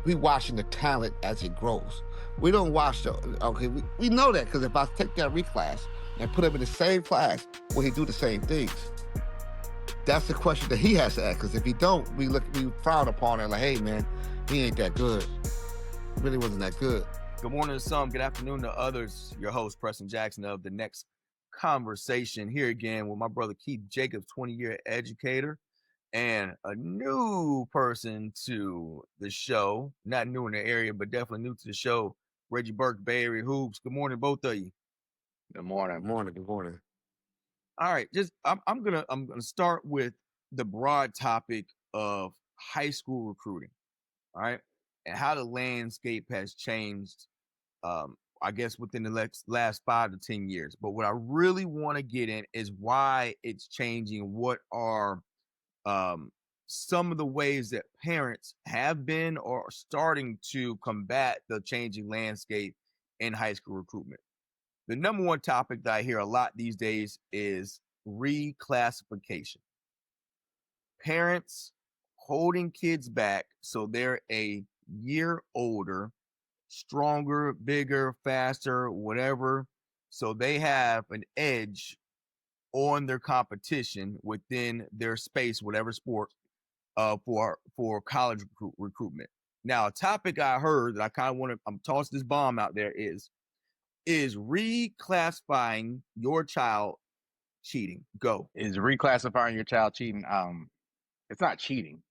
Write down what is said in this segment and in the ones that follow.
we watching the talent as it grows. We don't watch we know that because if I take that reclass and put him in the same class, will he do the same things? That's the question that he has to ask. Because if he don't, we frown upon it like, hey man, he ain't that good. Really wasn't that good. Good morning to some, good afternoon to others. Your host, Preston Jackson of The Next Conversation, here again with my brother Keith Jacobs, 20-year educator, and a new person to the show. Not new in the area, but definitely new to the show, Reggie Burke, Bay Area Hoops. Good morning, both of you. Good morning. Good morning. All right, I'm gonna start with the broad topic of high school recruiting. All right, and how the landscape has changed. I guess within the last 5 to 10 years. But what I really want to get in is why it's changing. What are some of the ways that parents have been or are starting to combat the changing landscape in high school recruitment? The number one topic that I hear a lot these days is reclassification. Parents holding kids back so they're a year older, stronger, bigger, faster, whatever. So they have an edge on their competition within their space, whatever sport, for college recruitment. Now, a topic I heard that I kind of want to, I'm tossing this bomb out there is reclassifying your child cheating? Go. Is reclassifying your child cheating? It's not cheating.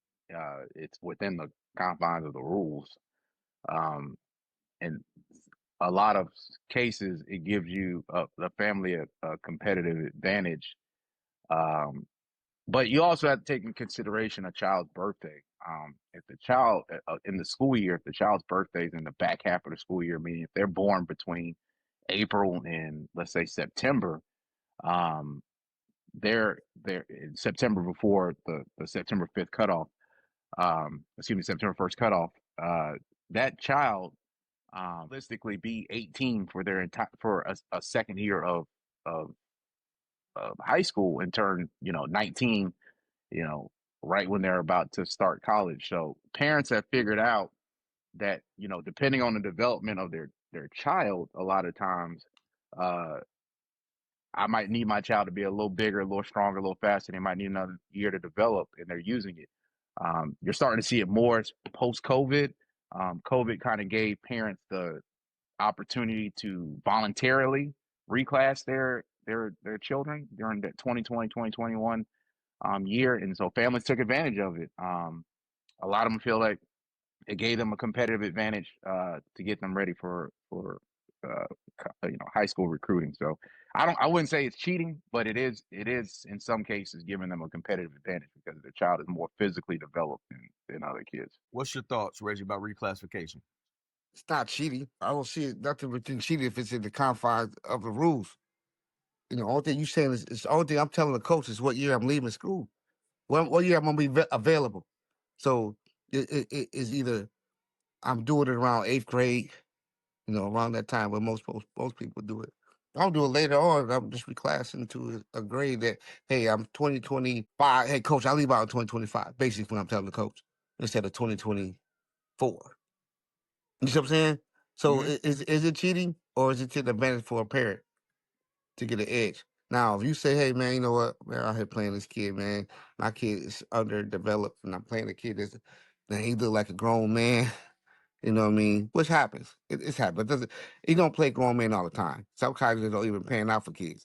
It's within the confines of the rules. And a lot of cases, it gives you the family a competitive advantage. But you also have to take in consideration a child's birthday. If the child in the school year, if the child's birthday is in the back half of the school year, meaning if they're born between April and let's say September, they're in September before the September 5th cutoff. September 1st cutoff. That child realistically be 18 for their a second year of high school and turn 19 right when they're about to start college. So parents have figured out that depending on the development of their child, a lot of times I might need my child to be a little bigger, a little stronger, a little faster. They might need another year to develop, and they're using it. You're starting to see it more post-COVID. COVID kind of gave parents the opportunity to voluntarily reclass their children during that 2020, 2021 year. And so families took advantage of it. A lot of them feel like it gave them a competitive advantage to get them ready for high school recruiting. So I wouldn't say it's cheating, but it is in some cases giving them a competitive advantage because the child is more physically developed than other kids. What's your thoughts, Reggie, about reclassification? It's not cheating. I don't see it nothing within cheating if it's in the confines of the rules. Only thing you saying is the only thing I'm telling the coach is what year I'm leaving school. What year I'm gonna be available. So it is either I'm doing it around 8th grade, around that time where most people do it. I'll do it later on. I'm just reclassing to a grade that, hey, I'm 2025. Hey, coach, I leave out in 2025. Basically, what I'm telling the coach instead of 2024. You see what I'm saying? So is it cheating or is it an advantage for a parent to get an edge? Now, if you say, hey, man, you know what? Man, I'm out here playing this kid, man. My kid is underdeveloped, and I'm playing a kid that he look like a grown man. You know what I mean? Which happens. It's happened. He don't play grown men all the time. Some colleges don't even pan out for kids.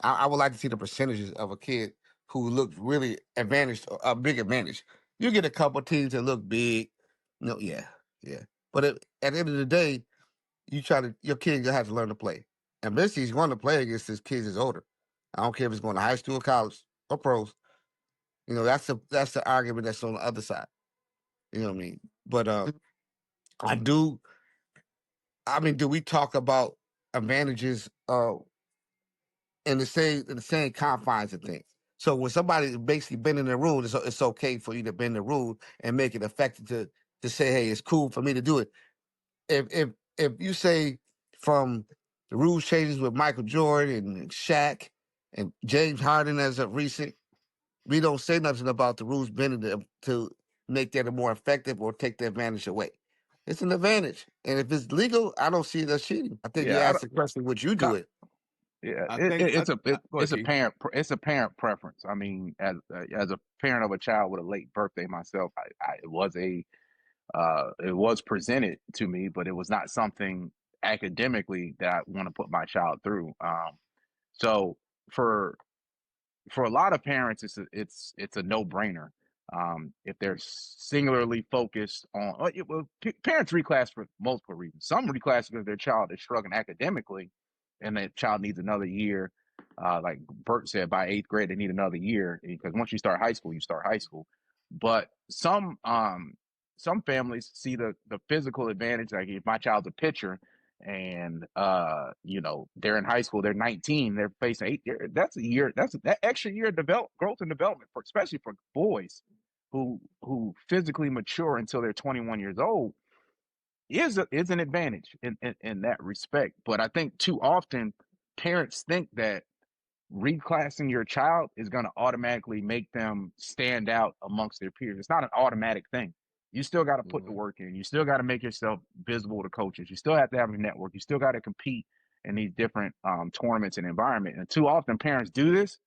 I would like to see the percentages of a kid who looks really advantaged, a big advantage. You get a couple teams that look big. Yeah. But at the end of the day, your kid has to learn to play. And basically, he's going to play against his kids that's older. I don't care if he's going to high school, college, or pros. That's the argument that's on the other side. You know what I mean? But do we talk about advantages in the same confines of things? So when somebody basically bending the rule, it's okay for you to bend the rule and make it effective to say, hey, it's cool for me to do it. If you say from the rules changes with Michael Jordan and Shaq and James Harden as of recent, we don't say nothing about the rules bending to make that more effective or take the advantage away. It's an advantage. And if it's legal, I don't see it as cheating. I think you asked the question, would you do it? Yeah, I think it's go ahead, a Keith. it's a parent preference. I mean, as a parent of a child with a late birthday myself, it was presented to me, but it was not something academically that I want to put my child through. So for a lot of parents, it's a no brainer. If they're singularly focused on, parents reclass for multiple reasons. Some reclass because their child is struggling academically, and that child needs another year. Like Burke said, by eighth grade they need another year because once you start high school, you start high school. But some families see the physical advantage. Like if my child's a pitcher and they're in high school, they're 19, they're facing 8 years. That's a year. That's that extra year of growth and development for, especially for boys who physically mature until they're 21 years old, is an advantage in that respect. But I think too often parents think that reclassing your child is going to automatically make them stand out amongst their peers. It's not an automatic thing. You still got to put the work in. You still got to make yourself visible to coaches. You still have to have a network. You still got to compete in these different tournaments and environment. And too often parents do this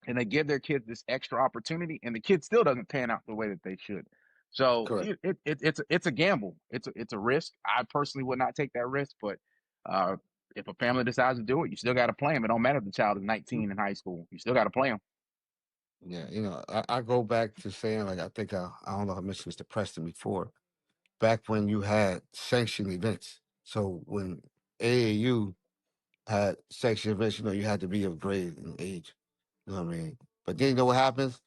and they give their kids this extra opportunity, and the kid still doesn't pan out the way that they should. So Correct. it's a gamble. It's a risk. I personally would not take that risk, but if a family decides to do it, you still got to play them. It don't matter if the child is 19 in high school. You still got to play them. Yeah, I go back to saying, like, I think I don't know if I mentioned Mr. Preston before, back when you had sanctioned events. So when AAU had sanctioned events, you had to be of grade and age. You know what I mean? But then you know what happens?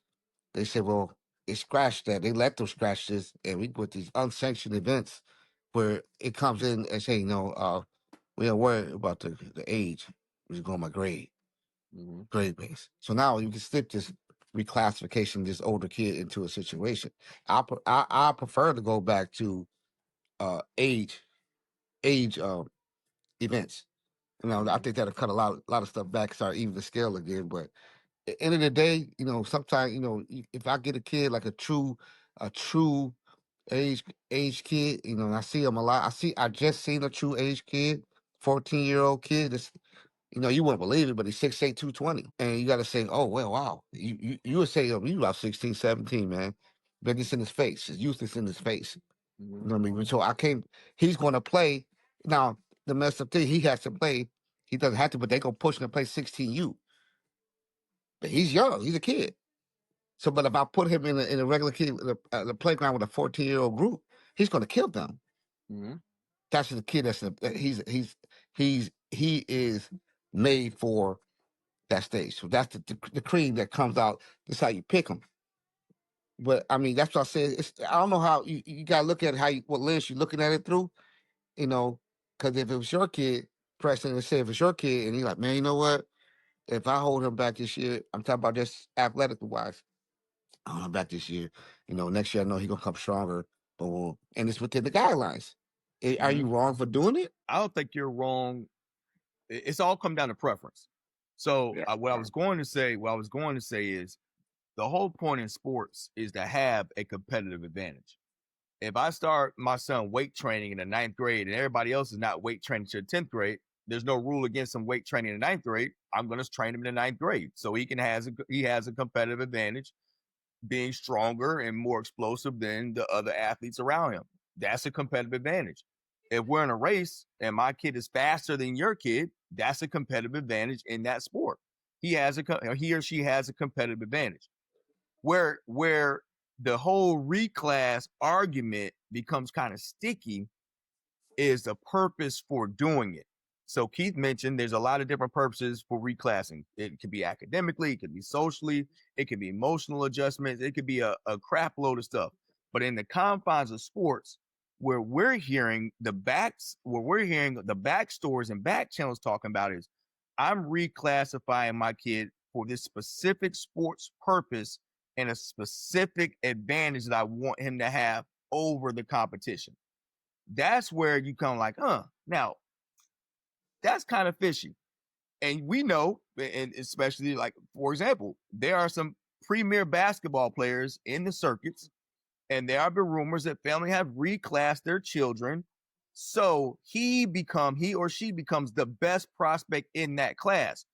They said, well, they scratched that. They let them scratch this, and we put these unsanctioned events where it comes in and say, we don't worry about the age. We're just going by grade, grade base. So now you can slip this reclassification, this older kid into a situation. I prefer to go back to age events. I think that'll cut a lot of stuff back, start even the scale again. But at the end of the day, sometimes, if I get a kid like a true age kid, and I see them a lot. I just seen a true age kid, 14-year-old kid. That's, you wouldn't believe it, but he's 6'8", 220. And you got to say, oh, well, wow. You would say, you about 16, 17, man. But it's in his face. His youth is in his face. You know what I mean? So he's going to play. Now, the messed up thing, he has to play. He doesn't have to, but they're going to push him to play 16U. But he's young. He's a kid. So, but if I put him in a regular kid, the playground with a 14-year-old group, he's going to kill them. That's the kid. He is made for that stage. So that's the cream that comes out. That's how you pick them. But I mean, that's what I said. I don't know how you got to look at what lens you're looking at it through. Because if it was your kid, Preston, and say if it's your kid, and you're like, man, you know what? If I hold him back this year, I'm talking about just athletically wise. I hold him back this year. Next year I know he's gonna come stronger. Boom, and it's within the guidelines. Are you wrong for doing it? I don't think you're wrong. It's all come down to preference. So what I was going to say is the whole point in sports is to have a competitive advantage. If I start my son weight training in the 9th grade and everybody else is not weight training to the 10th grade, there's no rule against him weight training in the 9th grade. I'm going to train him in the 9th grade. So he has a competitive advantage being stronger and more explosive than the other athletes around him. That's a competitive advantage. If we're in a race and my kid is faster than your kid, that's a competitive advantage in that sport. He or she has a competitive advantage. Where the whole reclass argument becomes kind of sticky is the purpose for doing it. So Keith mentioned there's a lot of different purposes for reclassing. It could be academically, it could be socially, it could be emotional adjustments, it could be a crap load of stuff. But in the confines of sports, where we're hearing the backstories and back channels talking about is I'm reclassifying my kid for this specific sports purpose and a specific advantage that I want him to have over the competition. That's where you come like, now that's kind of fishy. And we know, and especially like, for example, there are some premier basketball players in the circuits and there have been rumors that family have reclassed their children, so he or she becomes the best prospect in that class.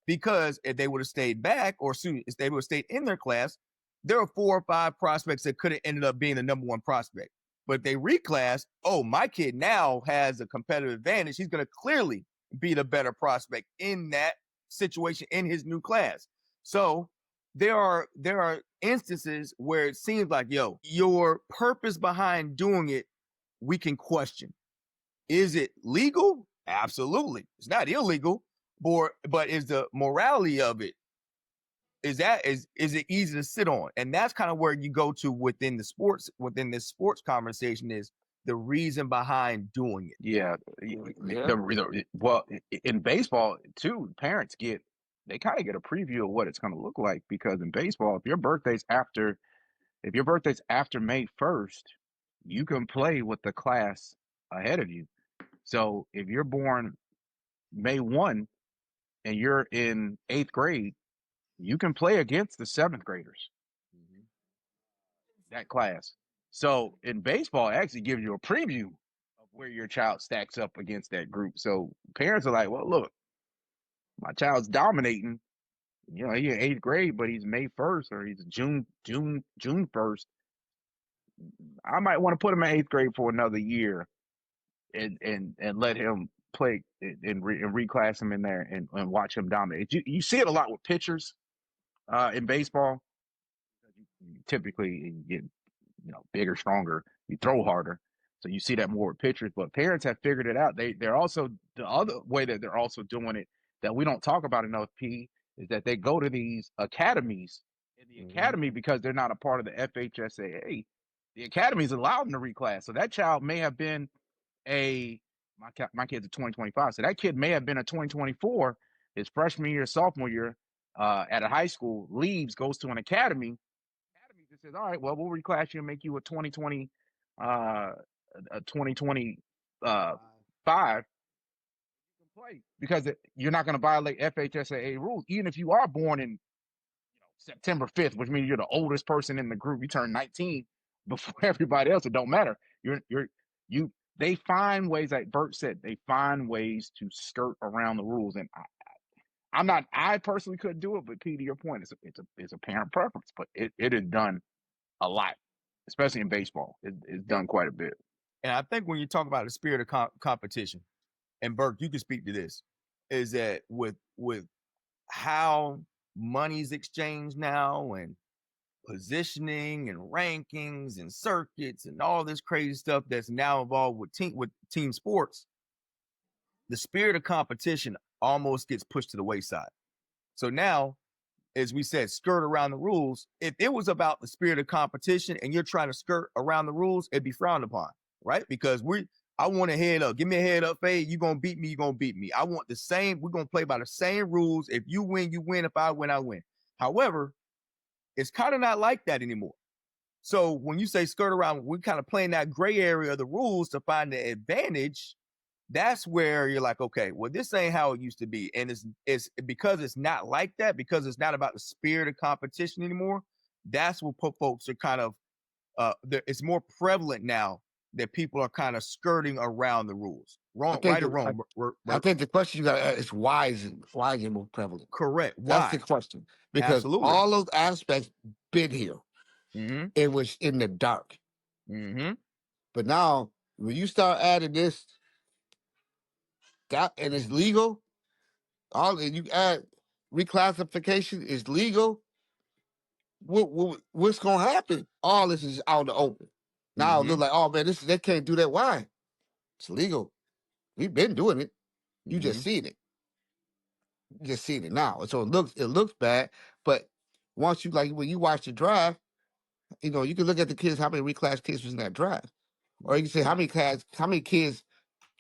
Because if they would have stayed back, or if they would have stayed in their class, there are 4 or 5 prospects that could have ended up being the number 1 prospect. But if they reclass, oh, my kid now has a competitive advantage. He's going to clearly be the better prospect in that situation in his new class. So there are instances where it seems like, yo, your purpose behind doing it, we can question. Is it legal? Absolutely. It's not illegal, but is the morality of it, is it easy to sit on? And that's kind of where you go to within this sports conversation, is the reason behind doing it. Yeah. Well, in baseball too, parents they kind of get a preview of what it's going to look like, because in baseball, if your birthday's after May 1st, you can play with the class ahead of you. So if you're born May 1 and you're in 8th grade, you can play against the 7th graders, that class. So in baseball, it actually gives you a preview of where your child stacks up against that group. So parents are like, well, look, my child's dominating. You know, he's in 8th grade, but he's May 1st or he's June 1st. I might want to put him in 8th grade for another year and let him play and reclass him in there and watch him dominate. You see it a lot with pitchers in baseball. You typically get, bigger, stronger, you throw harder. So you see that more with pitchers, but parents have figured it out. They're also, the other way that they're also doing it that we don't talk about enough, P, is that they go to these academies. In the academy, because they're not a part of the FHSAA, the academies allow them to reclass. So that child may have been my kid's a 2025. So that kid may have been a 2024, his freshman year, sophomore year, at a high school, leaves, goes to an academy that says, all right, well, we'll reclass you and make you a 2020, a 2025. You can play because you're not going to violate FHSAA rules, even if you are born in September 5th, which means you're the oldest person in the group. You turn 19 before everybody else. It don't matter. They find ways, like Burke said, they find ways to skirt around the rules. And I personally couldn't do it, but P, to your point, it's a parent preference, but it is done a lot, especially in baseball. It's done quite a bit. And I think when you talk about the spirit of competition, and Burke, you can speak to this, is that with how money's exchanged now, and positioning and rankings and circuits and all this crazy stuff that's now involved with team sports, the spirit of competition almost gets pushed to the wayside. So now, as we said, skirt around the rules. If it was about the spirit of competition and you're trying to skirt around the rules, it'd be frowned upon, right? Because I want a head up. Give me a head up fade. You're going to beat me. You're going to beat me. I want the same. We're going to play by the same rules. If you win, you win. If I win, I win. However, it's kind of not like that anymore. So when you say skirt around, we're kind of playing that gray area of the rules to find the advantage. That's where you're like, okay, well, this ain't how it used to be. And it's because it's not like that, because it's not about the spirit of competition anymore. That's what folks are kind of, it's more prevalent now that people are kind of skirting around the rules. Wrong, right or wrong? I think the question you got to ask is why is it more prevalent? Correct. Why? That's the question. Because Absolutely. all those aspects been here. Mm-hmm. It was in the dark. Mm-hmm. But now, when you start adding this, that and it's legal, and you add reclassification is legal, what's going to happen? All this is out in the open. Now it looks like, oh man, they can't do that. Why? It's legal. We've been doing it. You just seen it. You just seen it now. So it looks bad, but once when you watch the drive, you can look at the kids, how many reclass kids was in that drive. Or you can say how many kids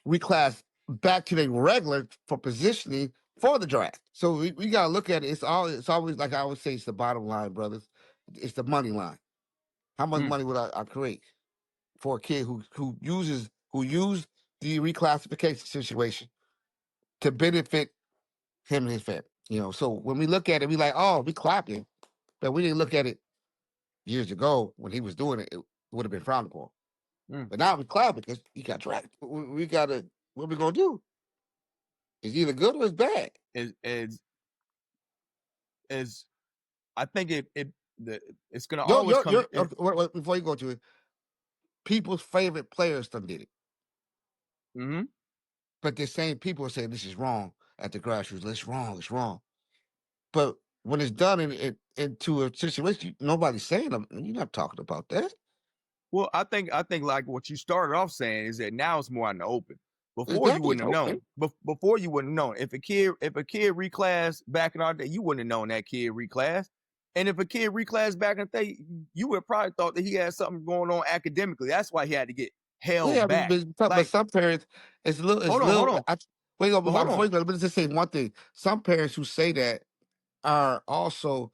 reclass back to their regular for positioning for the draft. So we got to look at it. It's always, like I always say, it's the bottom line, brothers. It's the money line. How much money would I create for a kid who used the reclassification situation to benefit him and his family? So when we look at it, we like, oh, we clapped him, but we didn't look at it years ago when he was doing it. would have been frowned upon. Mm. But now we cloud because he got drafted. We gotta. What we gonna do? It's either good or it's bad. Is I think it's gonna Yo, always come. wait, before you go to it, people's favorite players done did it. Mm-hmm. But the same people are saying this is wrong at the grassroots. It's wrong. It's wrong. But when it's done into a situation, nobody's saying them. You're not talking about that. Well, I think like what you started off saying is that now it's more out in the open. Before you Exactly, wouldn't have okay. known. Before you wouldn't have known. If a kid reclassed back in our day, you wouldn't have known that kid reclassed. And if a kid reclassed back in the day, you would have probably thought that he had something going on academically. That's why he had to get held Yeah, back. but some parents, it's a little. Hold on. Before you go, let me just say one thing. Some parents who say that are also,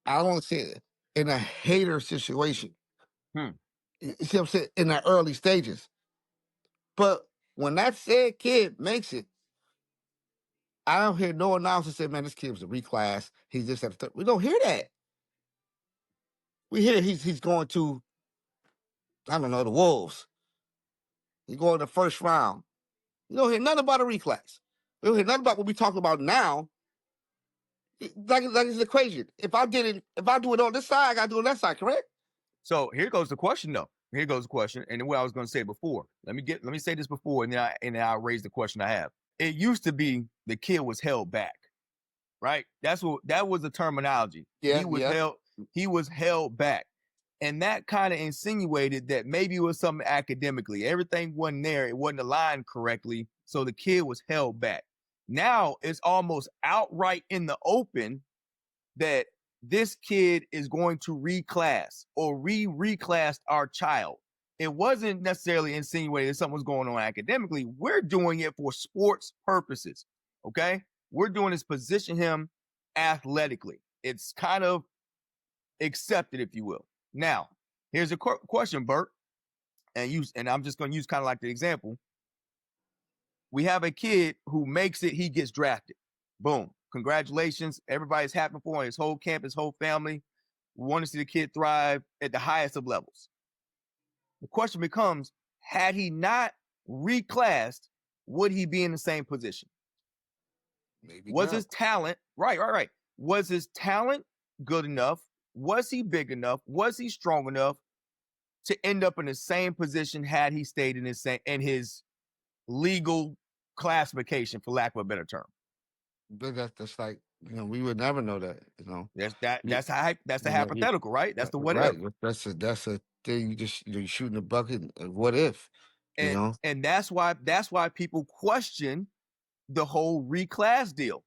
I don't want to say it, in a hater situation. You see what I'm saying? In the early stages. But when that said kid makes it, I don't hear no announcer say, man, this kid was a reclass. He's just at the third. We don't hear that. We hear he's going to, I don't know, the Wolves. He's going to the first round. You don't hear nothing about a reclass. We don't hear nothing about what we talking about now. Like it's an equation. If I do it on this side, I gotta do it on that side, correct? So here goes the question, though. Here goes the question, and what I was going to say before. Let me say this before, and then I'll raise the question I have. It used to be the kid was held back, right? That was the terminology. Yeah, he was held back, and that kind of insinuated that maybe it was something academically. Everything wasn't there. It wasn't aligned correctly, so the kid was held back. Now it's almost outright in the open that this kid is going to reclass or reclassed our child. It wasn't necessarily insinuated that something was going on academically. We're doing it for sports purposes. Okay. We're doing this position him athletically. It's kind of accepted, if you will. Now, here's a question, Burke, and I'm just going to use kind of like the example. We have a kid who makes it, he gets drafted. Boom. Congratulations. Everybody's happy for him, his whole camp, his whole family. We want to see the kid thrive at the highest of levels. The question becomes, had he not reclassed, would he be in the same position? Maybe was not. His talent, right. Was his talent good enough? Was he big enough? Was he strong enough to end up in the same position had he stayed in his legal classification, for lack of a better term? But that's like, we would never know that, That's the hypothetical, right? That's the what right. if. That's a thing. You just you're shooting a bucket. What if? And that's why people question the whole reclass deal.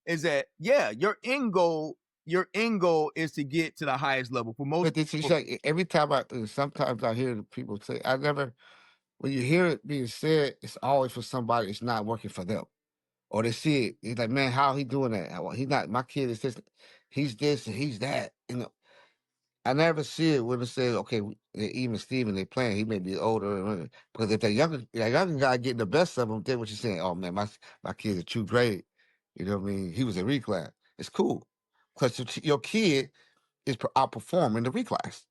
Is that your end goal is to get to the highest level for most. But this is like every time sometimes I hear people say, when you hear it being said, it's always for somebody. It's not working for them. Or they see it, it's like, man, how he doing that? Well, he's not. My kid is this and he's that. I never see it when it says, okay, even Steven, they playing. He may be older, because if that younger guy getting the best of them, then what you're saying? Oh man, my kid's a true grade. You know what I mean? He was a reclass. It's cool because your kid is outperforming the reclass.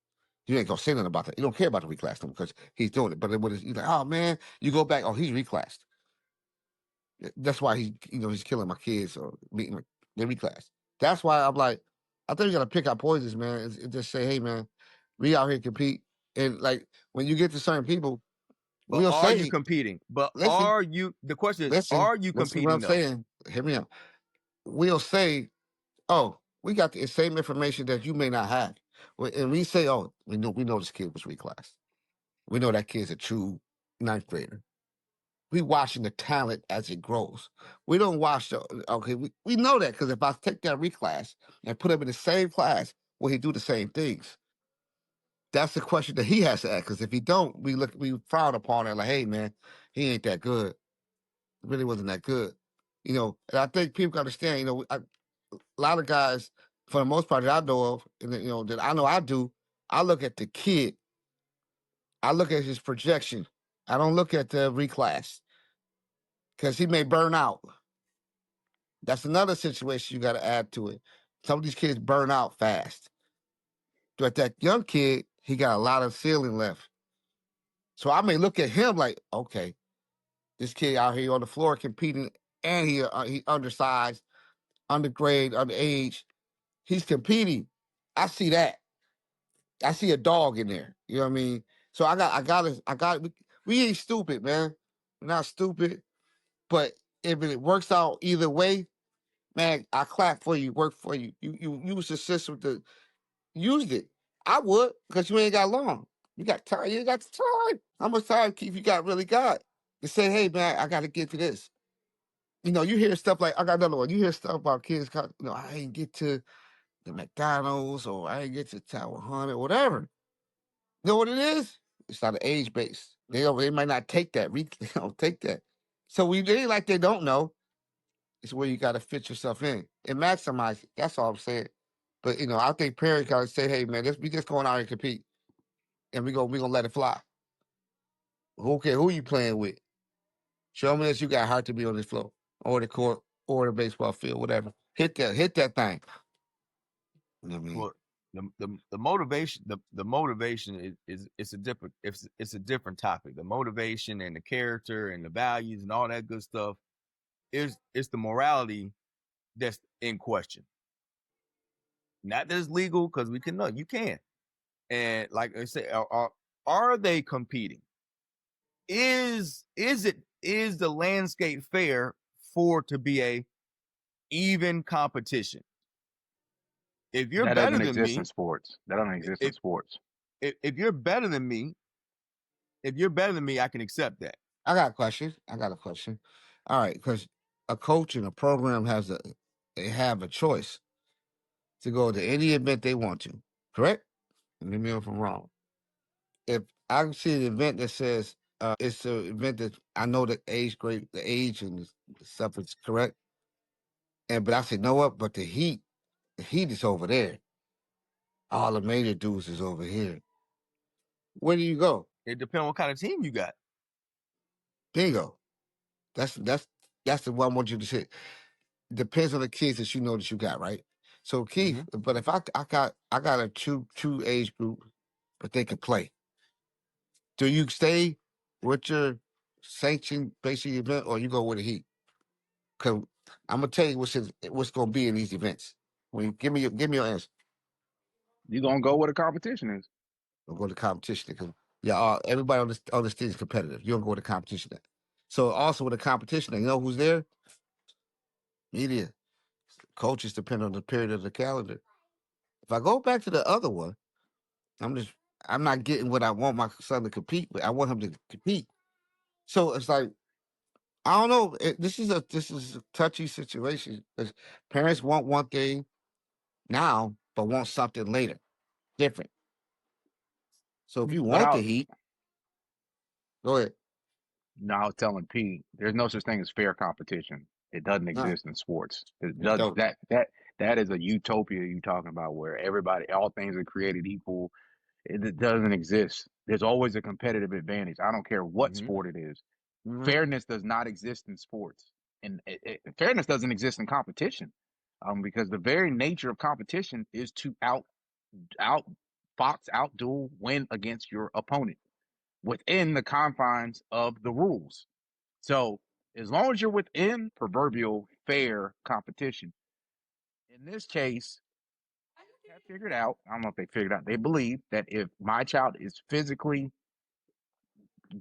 You ain't gonna say nothing about that. You don't care about the reclass because he's doing it. But when you're like, oh man, you go back, oh he's reclassed. That's why he's killing my kids or beating the reclass. That's why I'm like, I think we gotta pick our poisons, man. And just say, hey, man, we out here compete. And like when you get to certain people, but are you competing? But are you? The question is, are you competing? What I'm saying, hear me out. We'll say, oh, we got the same information that you may not have, and we say, oh, we know this kid was reclassed. We know that kid's a true ninth grader. We watching the talent as it grows. We don't watch we know that because if I take that reclass and put him in the same class, will he do the same things? That's the question that he has to ask. Because if he don't, we frown upon it like, hey man, he ain't that good. It really wasn't that good. And I think people understand, a lot of guys, for the most part that I know of, and that I know I do, I look at the kid. I look at his projection. I don't look at the reclass. Because he may burn out. That's another situation you got to add to it. Some of these kids burn out fast. But that young kid, he got a lot of ceiling left. So I may look at him like, okay, this kid out here on the floor competing, and he undersized, undergrade, underage. He's competing. I see that. I see a dog in there. You know what I mean? So I got. We ain't stupid, man. We're not stupid. But if it works out either way, man, I clap for you. Work for you. You use the system to use it. I would, because you ain't got long. You got time. You got the time. How much time, Keith, you really got to say, hey, man, I got to get to this. You know, you hear stuff like, I got another one. You hear stuff about kids, I ain't get to the McDonald's, or I ain't get to Tower 100, whatever. You know what it is? It's not an age base. They might not take that. They don't take that. So it ain't like they don't know. It's where you got to fit yourself in and maximize it. That's all I'm saying. But I think parents got to say, "Hey, man, we just going out and compete, and we gonna let it fly. Who care who you playing with? Show me that you got heart to be on this floor, or the court, or the baseball field, whatever. Hit that thing." You know what I mean? Well, the motivation the motivation is it's a different topic. The motivation and the character and the values and all that good stuff it's the morality that's in question. Not that it's legal, because we can know you can. And like I said, are they competing? Is the landscape fair for to be a even competition? If you're That better doesn't than exist in me, sports. That doesn't exist in if, sports. if you're better than me, I can accept that. I got a question. All right, because a coach and a program they have a choice to go to any event they want to. Correct? Let me know if I'm wrong. If I see an event that says it's an event that I know the age and the stuff is correct, but I said, know what? But the heat is over there. All the major dudes is over here. Where do you go? It depends on what kind of team you got. Bingo. That's the one I want you to say. It depends on the kids that you know that you got, right? So Keith, but if I got a two age group, but they can play. Do you stay with your sanctioned basic event, or you go with the heat? Because I'm gonna tell you what's gonna be in these events. When you give me your answer, You're gonna go where the competition is. we'll go to competition because everybody on this team is competitive. You don't go to competition. Then. So also with the competition, you know who's there? Media, coaches depend on the period of the calendar. If I go back to the other one, I'm not getting what I want my son to compete with. I want him to compete. So it's like I don't know. This is a touchy situation because parents want one thing now, but want something later, different. So if you But want the I'll heat, go ahead. No, I was telling Pete, there's no such thing as fair competition. It doesn't No, exist in sports. It it does don't. that is a utopia you're talking about where all things are created equal. It doesn't exist. There's always a competitive advantage. I don't care what Mm-hmm. sport it is. Mm-hmm. Fairness does not exist in sports, and fairness doesn't exist in competition, because the very nature of competition is to out outduel, win against your opponent within the confines of the rules. So as long as you're within proverbial fair competition, in this case, they have figured out, I don't know if they figured out, they believe that if my child is physically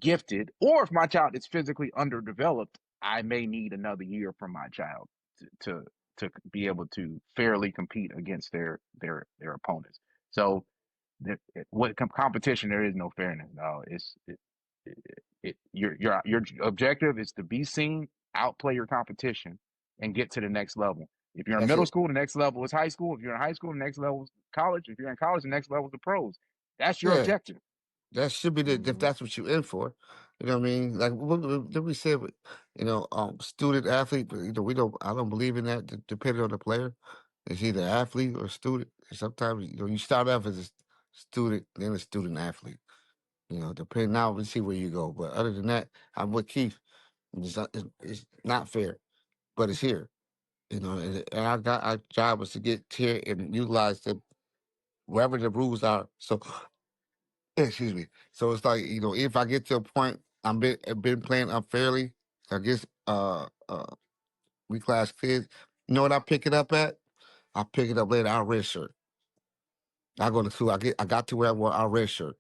gifted or if my child is physically underdeveloped, I may need another year from my child to be able to fairly compete against their opponents. So what competition, there is no fairness. No, your objective is to be seen, outplay your competition, and get to the next level. If you're in That's middle it. school, the next level is high school. If you're in high school, the next level is college. If you're in college, the next level is the pros. That's your Yeah, objective. that should be if Mm-hmm. that's what you're in for. You know what I mean? Like what did we say? Student athlete. But we don't. I don't believe in that. Depending on the player, it's either athlete or student. Sometimes you start off as a student, then a student athlete. Depending now, we see where you go. But other than that, I'm with Keith. It's not fair, but it's here. And our job is to get here and utilize them wherever the rules are. So Excuse me. So it's like, if I get to a point I've been playing unfairly, I guess reclass kids. You know what I pick it up at? I pick it up later. I'll red shirt. I go to school. I got to where I want. I'll red shirt,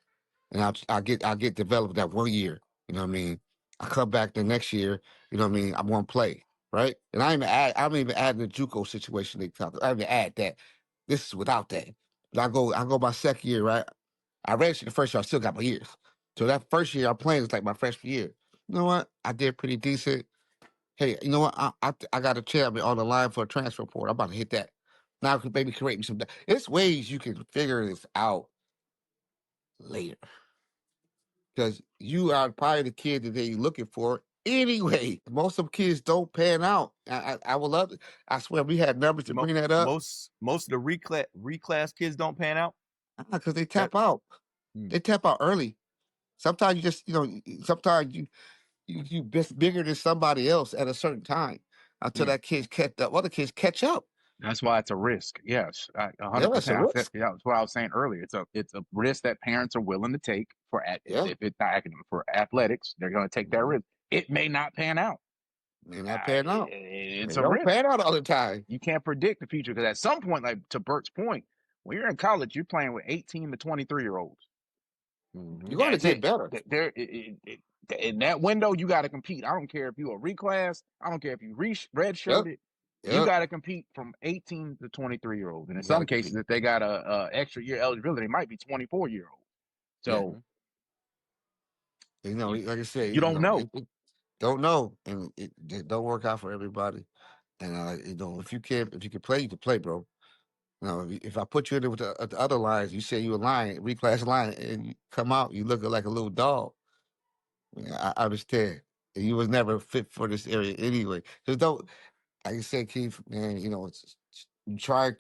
and I get developed that 1 year. You know what I mean? I come back the next year. You know what I mean? I want to play, right? And I'm even adding the JUCO situation. They talk. I even add that. This is without that. But I go my second year, right? I registered the first year. I still got my years. So that first year I'm playing is like my freshman year. You know what? I did pretty decent. Hey, you know what? I got a chair on the line for a transfer report. I'm about to hit that. Now could maybe create me some. It's ways you can figure this out later because you are probably the kid that they're looking for anyway. Most of the kids don't pan out. I would love it. I swear we had numbers to bring that up Most of the reclass kids don't pan out because they tap out. They tap out early. Sometimes you just sometimes you bigger than somebody else at a certain time until that kid other kids catch up. That's why it's a risk. Yes, Yeah, it's a 100%. risk. Yeah, that's what I was saying earlier. It's a risk that parents are willing to take if it's not academic, for athletics. They're going to take that risk. It may not pan out. May not pan out. It's They a don't risk. pan out all the time. You can't predict the future because at some point, like to Burke's point, when you're in college, you're playing with 18 to 23-year-olds. You're going to get better. In that window, you got to compete. I don't care if you're a reclass. I don't care if you redshirted. You got to compete from 18 to 23-year-olds. And in some cases, if they got a extra year eligibility, it might be 24-year-olds. So, like I said, you don't know. Don't know, and it don't work out for everybody. And if you can play, you can play, bro. If I put you in there with the other lines, you say you a lion, reclass line, and you come out, you look like a little dog. I understand. And you was never fit for this area anyway. Just don't, like you said, Keith, man,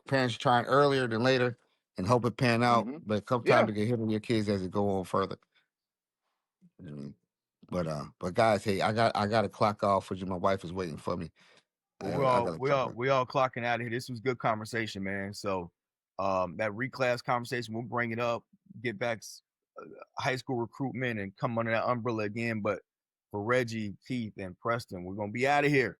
parents trying earlier than later and hope it pan out. But come time to get hit on your kids as it go on further. But guys, hey, I got to clock off for you. My wife is waiting for me. Well, we all clocking out of here. This was good conversation, man. So that reclass conversation, we'll bring it up, get back high school recruitment and come under that umbrella again. But for Reggie, Keith, and Preston, we're gonna be out of here.